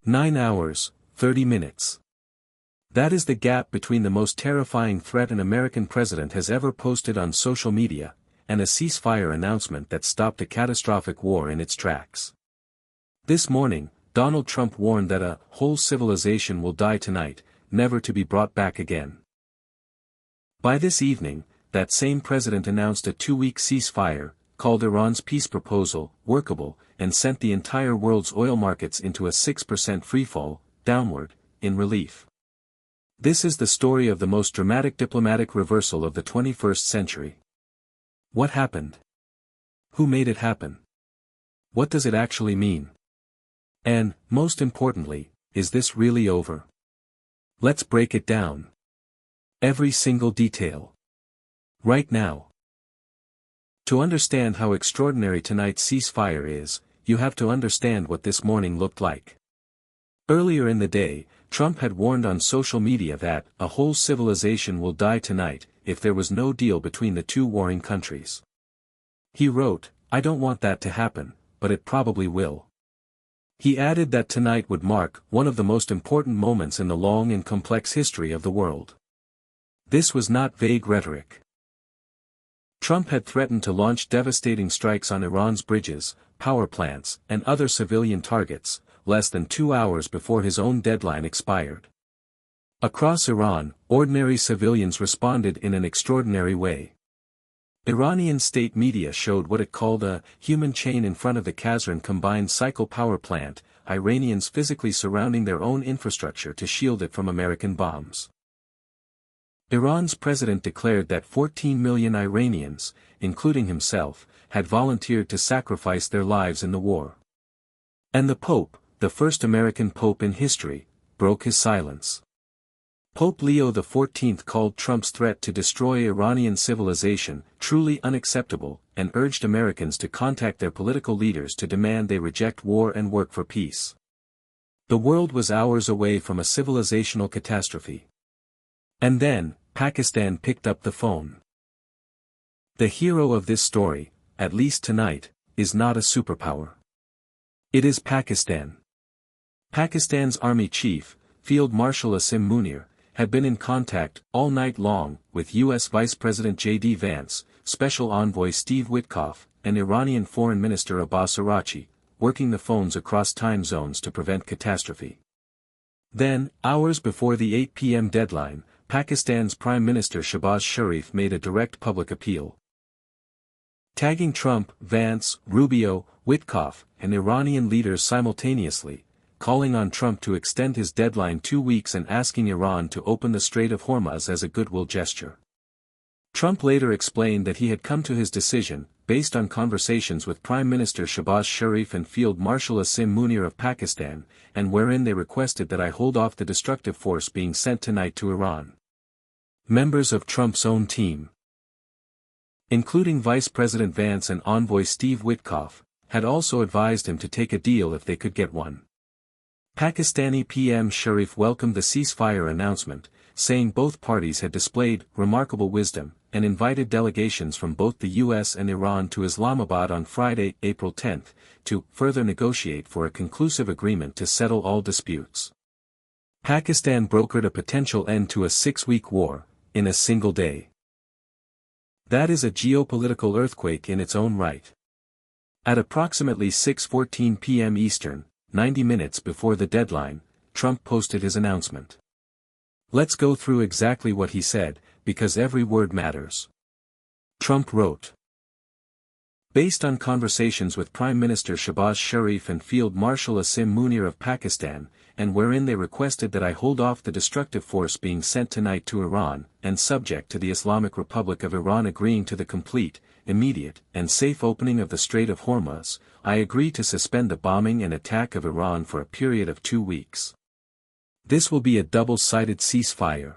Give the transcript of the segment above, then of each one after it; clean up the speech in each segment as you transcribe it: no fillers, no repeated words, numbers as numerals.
9 hours, 30 minutes. That is the gap between the most terrifying threat an American president has ever posted on social media, and a ceasefire announcement that stopped a catastrophic war in its tracks. This morning, Donald Trump warned that a whole civilization will die tonight, never to be brought back again. By this evening, that same president announced a 2-week ceasefire, called Iran's peace proposal workable, and sent the entire world's oil markets into a 6% freefall, downward, in relief. This is the story of the most dramatic diplomatic reversal of the 21st century. What happened? Who made it happen? What does it actually mean? And, most importantly, is this really over? Let's break it down. Every single detail. Right now. To understand how extraordinary tonight's ceasefire is, you have to understand what this morning looked like. Earlier in the day, Trump had warned on social media that a whole civilization will die tonight if there was no deal between the two warring countries. He wrote, "I don't want that to happen, but it probably will." He added that tonight would mark one of the most important moments in the long and complex history of the world. This was not vague rhetoric. Trump had threatened to launch devastating strikes on Iran's bridges, power plants, and other civilian targets, less than 2 hours before his own deadline expired. Across Iran, ordinary civilians responded in an extraordinary way. Iranian state media showed what it called a human chain in front of the Kazran combined cycle power plant, Iranians physically surrounding their own infrastructure to shield it from American bombs. Iran's president declared that 14 million Iranians, including himself, had volunteered to sacrifice their lives in the war. And the Pope, the first American pope in history, broke his silence. Pope Leo XIV called Trump's threat to destroy Iranian civilization truly unacceptable, and urged Americans to contact their political leaders to demand they reject war and work for peace. The world was hours away from a civilizational catastrophe. And then, Pakistan picked up the phone. The hero of this story, at least tonight, is not a superpower. It is Pakistan. Pakistan's army chief, Field Marshal Asim Munir, had been in contact all night long with U.S. Vice President J.D. Vance, Special Envoy Steve Witkoff, and Iranian Foreign Minister Abbas Araghchi, working the phones across time zones to prevent catastrophe. Then, hours before the 8 p.m. deadline, Pakistan's Prime Minister Shehbaz Sharif made a direct public appeal. Tagging Trump, Vance, Rubio, Witkoff, and Iranian leaders simultaneously, calling on Trump to extend his deadline 2 weeks and asking Iran to open the Strait of Hormuz as a goodwill gesture. Trump later explained that he had come to his decision, based on conversations with Prime Minister Shehbaz Sharif and Field Marshal Asim Munir of Pakistan, and wherein they requested that I hold off the destructive force being sent tonight to Iran. Members of Trump's own team, including Vice President Vance and Envoy Steve Witkoff, had also advised him to take a deal if they could get one. Pakistani PM Sharif welcomed the ceasefire announcement, saying both parties had displayed remarkable wisdom, and invited delegations from both the US and Iran to Islamabad on Friday, April 10, to further negotiate for a conclusive agreement to settle all disputes. Pakistan brokered a potential end to a 6-week war, in a single day. That is a geopolitical earthquake in its own right. At approximately 6:14 p.m. Eastern, 90 minutes before the deadline, Trump posted his announcement. Let's go through exactly what he said, because every word matters. Trump wrote, "Based on conversations with Prime Minister Shehbaz Sharif and Field Marshal Asim Munir of Pakistan, and wherein they requested that I hold off the destructive force being sent tonight to Iran, and subject to the Islamic Republic of Iran agreeing to the complete, immediate, and safe opening of the Strait of Hormuz, I agree to suspend the bombing and attack of Iran for a period of 2 weeks. This will be a double-sided ceasefire.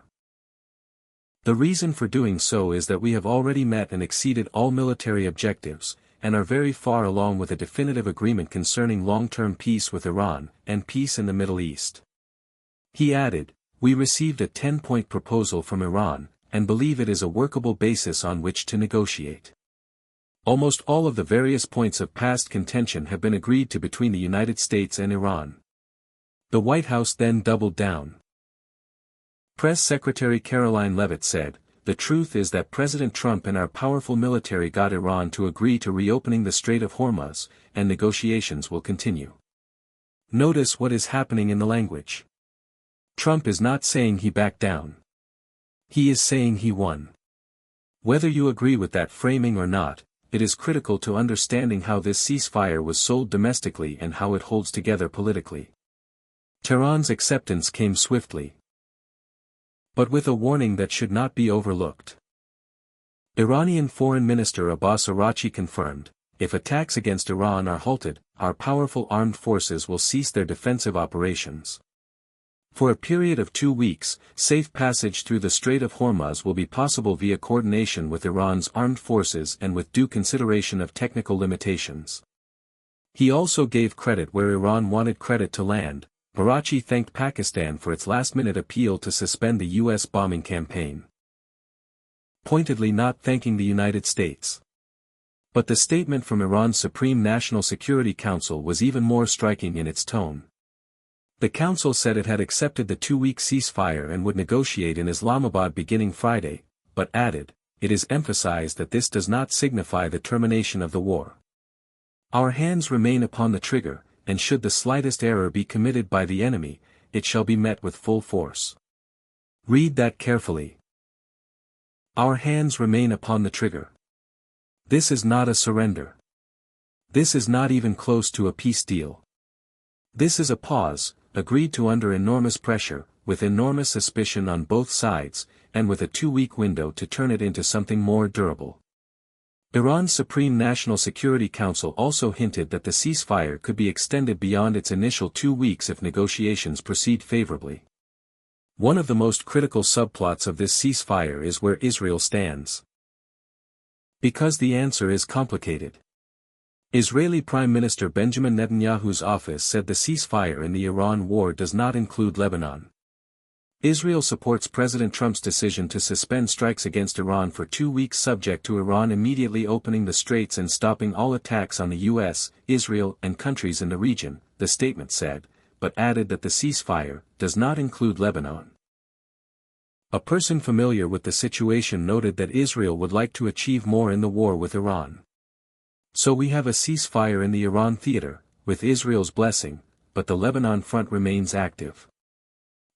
The reason for doing so is that we have already met and exceeded all military objectives, and are very far along with a definitive agreement concerning long-term peace with Iran, and peace in the Middle East." He added, "We received a 10-point proposal from Iran, and believe it is a workable basis on which to negotiate. Almost all of the various points of past contention have been agreed to between the United States and Iran. The White House then doubled down. Press Secretary Caroline Leavitt said, "The truth is that President Trump and our powerful military got Iran to agree to reopening the Strait of Hormuz, and negotiations will continue." Notice what is happening in the language. Trump is not saying he backed down. He is saying he won. Whether you agree with that framing or not, it is critical to understanding how this ceasefire was sold domestically and how it holds together politically. Tehran's acceptance came swiftly, but with a warning that should not be overlooked. Iranian Foreign Minister Abbas Araghchi confirmed, "If attacks against Iran are halted, our powerful armed forces will cease their defensive operations. For a period of 2 weeks, safe passage through the Strait of Hormuz will be possible via coordination with Iran's armed forces and with due consideration of technical limitations." He also gave credit where Iran wanted credit to land. Araghchi thanked Pakistan for its last-minute appeal to suspend the U.S. bombing campaign, pointedly not thanking the United States. But the statement from Iran's Supreme National Security Council was even more striking in its tone. The council said it had accepted the 2-week ceasefire and would negotiate in Islamabad beginning Friday, but added, "It is emphasized that this does not signify the termination of the war. Our hands remain upon the trigger, and should the slightest error be committed by the enemy, it shall be met with full force." Read that carefully. Our hands remain upon the trigger. This is not a surrender. This is not even close to a peace deal. This is a pause, agreed to under enormous pressure, with enormous suspicion on both sides, and with a 2-week window to turn it into something more durable. Iran's Supreme National Security Council also hinted that the ceasefire could be extended beyond its initial 2 weeks if negotiations proceed favorably. One of the most critical subplots of this ceasefire is where Israel stands. Because the answer is complicated. Israeli Prime Minister Benjamin Netanyahu's office said the ceasefire in the Iran war does not include Lebanon. Israel supports President Trump's decision to suspend strikes against Iran for 2 weeks subject to Iran immediately opening the straits and stopping all attacks on the U.S., Israel and countries in the region, the statement said, but added that the ceasefire does not include Lebanon. A person familiar with the situation noted that Israel would like to achieve more in the war with Iran. "So we have a ceasefire in the Iran theater, with Israel's blessing, but the Lebanon front remains active."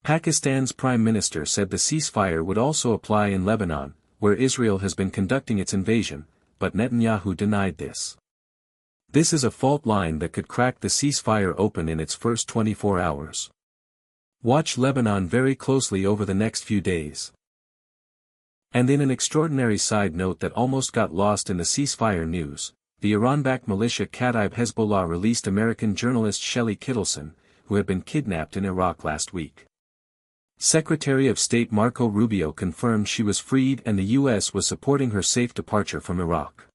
Pakistan's Prime Minister said the ceasefire would also apply in Lebanon, where Israel has been conducting its invasion, but Netanyahu denied this. This is a fault line that could crack the ceasefire open in its first 24 hours. Watch Lebanon very closely over the next few days. And in an extraordinary side note that almost got lost in the ceasefire news, the Iran-backed militia Kataib Hezbollah released American journalist Shelley Kittleson, who had been kidnapped in Iraq last week. Secretary of State Marco Rubio confirmed she was freed and the U.S. was supporting her safe departure from Iraq.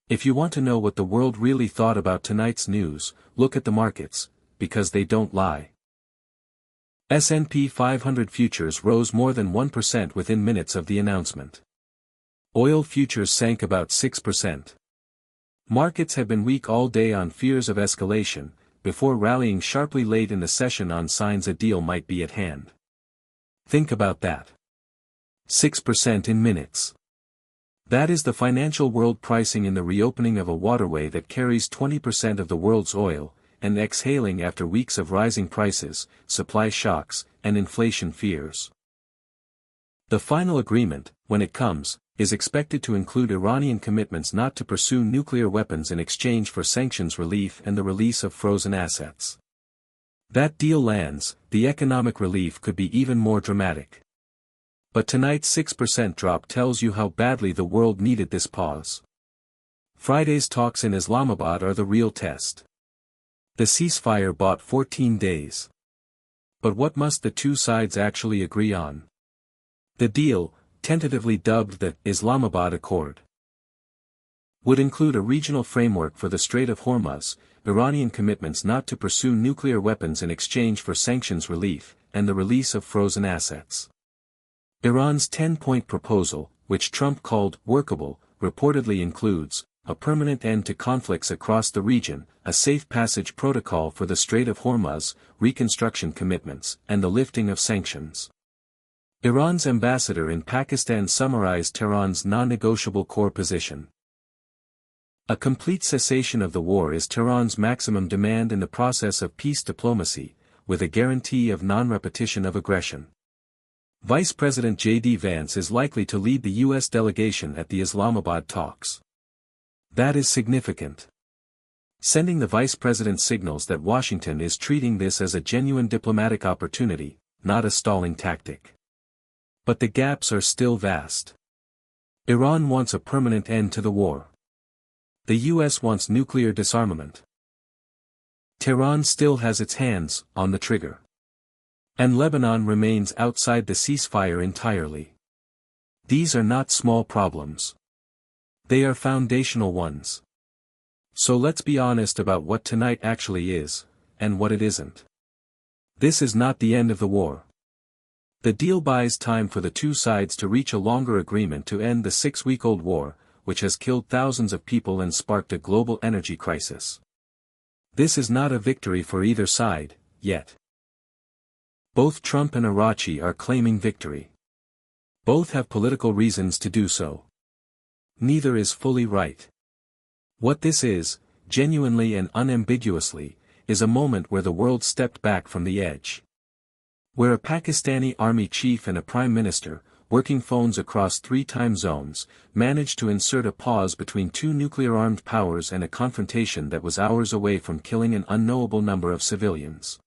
If you want to know what the world really thought about tonight's news, look at the markets, because they don't lie. S&P 500 futures rose more than 1% within minutes of the announcement. Oil futures sank about 6%. Markets have been weak all day on fears of escalation, before rallying sharply late in the session on signs a deal might be at hand. Think about that. 6% in minutes. That is the financial world pricing in the reopening of a waterway that carries 20% of the world's oil, and exhaling after weeks of rising prices, supply shocks, and inflation fears. The final agreement, when it comes, is expected to include Iranian commitments not to pursue nuclear weapons in exchange for sanctions relief and the release of frozen assets. That deal lands, the economic relief could be even more dramatic. But tonight's 6% drop tells you how badly the world needed this pause. Friday's talks in Islamabad are the real test. The ceasefire bought 14 days. But what must the two sides actually agree on? The deal, tentatively dubbed the Islamabad Accord, would include a regional framework for the Strait of Hormuz, Iranian commitments not to pursue nuclear weapons in exchange for sanctions relief, and the release of frozen assets. Iran's 10-point proposal, which Trump called workable, reportedly includes a permanent end to conflicts across the region, a safe passage protocol for the Strait of Hormuz, reconstruction commitments, and the lifting of sanctions. Iran's ambassador in Pakistan summarized Tehran's non-negotiable core position. A complete cessation of the war is Tehran's maximum demand in the process of peace diplomacy, with a guarantee of non-repetition of aggression. Vice President J.D. Vance is likely to lead the U.S. delegation at the Islamabad talks. That is significant. Sending the vice president signals that Washington is treating this as a genuine diplomatic opportunity, not a stalling tactic. But the gaps are still vast. Iran wants a permanent end to the war. The U.S. wants nuclear disarmament. Tehran still has its hands on the trigger. And Lebanon remains outside the ceasefire entirely. These are not small problems. They are foundational ones. So let's be honest about what tonight actually is, and what it isn't. This is not the end of the war. The deal buys time for the two sides to reach a longer agreement to end the 6-week-old war, which has killed thousands of people and sparked a global energy crisis. This is not a victory for either side, yet. Both Trump and Arachi are claiming victory. Both have political reasons to do so. Neither is fully right. What this is, genuinely and unambiguously, is a moment where the world stepped back from the edge. Where a Pakistani army chief and a prime minister, working phones across 3 time zones, managed to insert a pause between 2 nuclear-armed powers and a confrontation that was hours away from killing an unknowable number of civilians.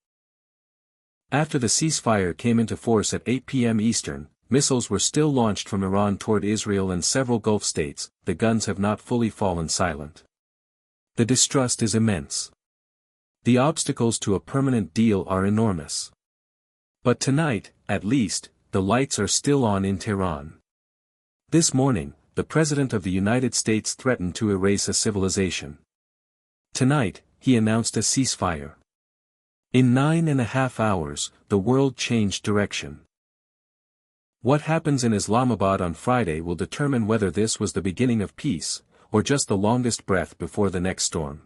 After the ceasefire came into force at 8 p.m. Eastern, missiles were still launched from Iran toward Israel and several Gulf states. The guns have not fully fallen silent. The distrust is immense. The obstacles to a permanent deal are enormous. But tonight, at least, the lights are still on in Tehran. This morning, the President of the United States threatened to erase a civilization. Tonight, he announced a ceasefire. In 9.5 hours, the world changed direction. What happens in Islamabad on Friday will determine whether this was the beginning of peace, or just the longest breath before the next storm.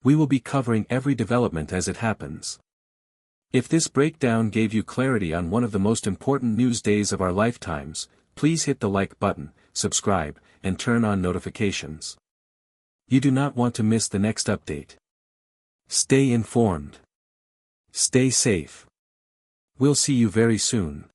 We will be covering every development as it happens. If this breakdown gave you clarity on one of the most important news days of our lifetimes, please hit the like button, subscribe, and turn on notifications. You do not want to miss the next update. Stay informed. Stay safe. We'll see you very soon.